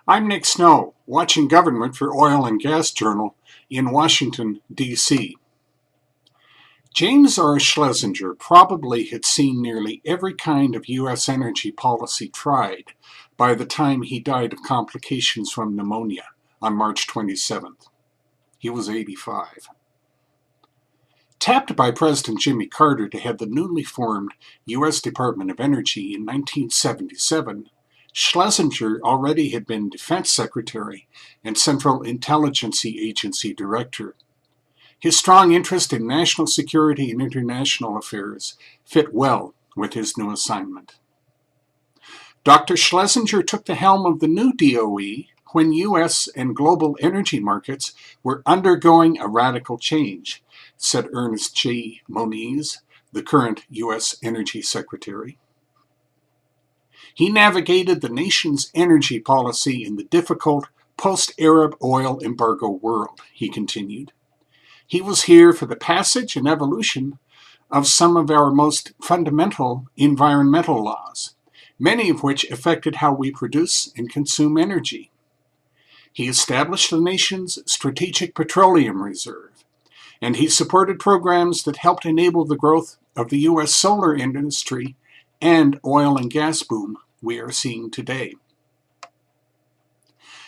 I'm Nick Snow, watching Government for Oil and Gas Journal in Washington, D.C. James R. Schlesinger probably had seen nearly every kind of U.S. energy policy tried by the time he died of complications from pneumonia on March 27th. He was 85. Tapped by President Jimmy Carter to head the newly formed U.S. Department of Energy in 1977, Schlesinger already had been Defense Secretary and Central Intelligence Agency Director. His strong interest in national security and international affairs fit well with his new assignment. Dr. Schlesinger took the helm of the new DOE when U.S. and global energy markets were undergoing a radical change, said Ernest J. Moniz, the current U.S. Energy Secretary. He navigated the nation's energy policy in the difficult post-Arab oil embargo world, he continued. He was here for the passage and evolution of some of our most fundamental environmental laws, many of which affected how we produce and consume energy. He established the nation's strategic petroleum reserve, and he supported programs that helped enable the growth of the U.S. solar industry and oil and gas boom we are seeing today.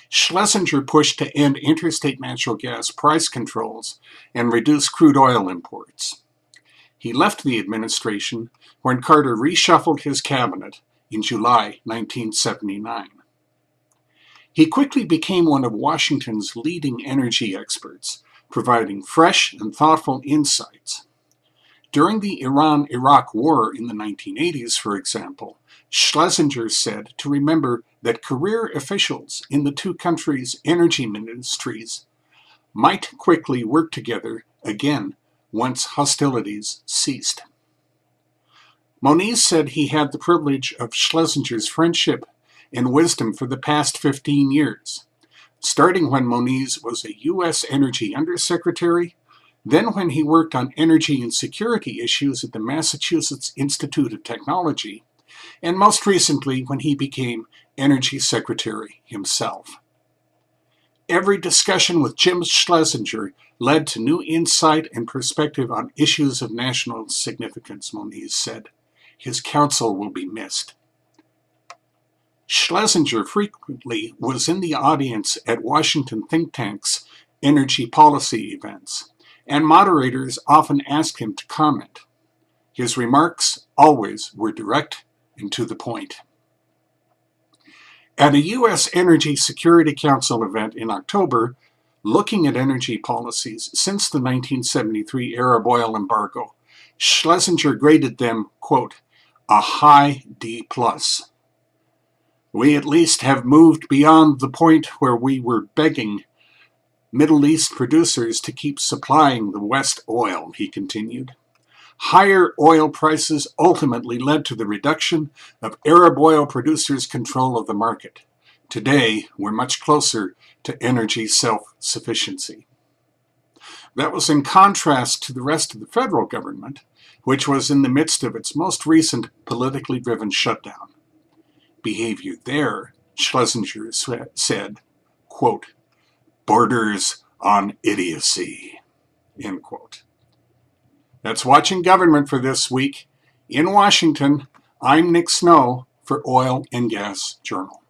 Schlesinger pushed to end interstate natural gas price controls and reduce crude oil imports. He left the administration when Carter reshuffled his cabinet in July 1979. He quickly became one of Washington's leading energy experts, providing fresh and thoughtful insights. During the Iran-Iraq War in the 1980s, for example, Schlesinger said to remember that career officials in the two countries' energy ministries might quickly work together again once hostilities ceased. Moniz said he had the privilege of Schlesinger's friendship and wisdom for the past 15 years, starting when Moniz was a U.S. Energy Undersecretary, then when he worked on energy and security issues at the Massachusetts Institute of Technology, and most recently when he became Energy Secretary himself. Every discussion with Jim Schlesinger led to new insight and perspective on issues of national significance, Moniz said. His counsel will be missed. Schlesinger frequently was in the audience at Washington think tanks' energy policy events, and moderators often asked him to comment. His remarks always were direct and to the point. At a U.S. Energy Security Council event in October, looking at energy policies since the 1973 Arab oil embargo, Schlesinger graded them, quote, a high D+. We at least have moved beyond the point where we were begging Middle East producers to keep supplying the West oil, he continued. Higher oil prices ultimately led to the reduction of Arab oil producers' control of the market. Today, we're much closer to energy self-sufficiency. That was in contrast to the rest of the federal government, which was in the midst of its most recent politically driven shutdown. Behavior there, Schlesinger said, quote, borders on idiocy, end quote. That's Watching Government for this week. In Washington, I'm Nick Snow for Oil and Gas Journal.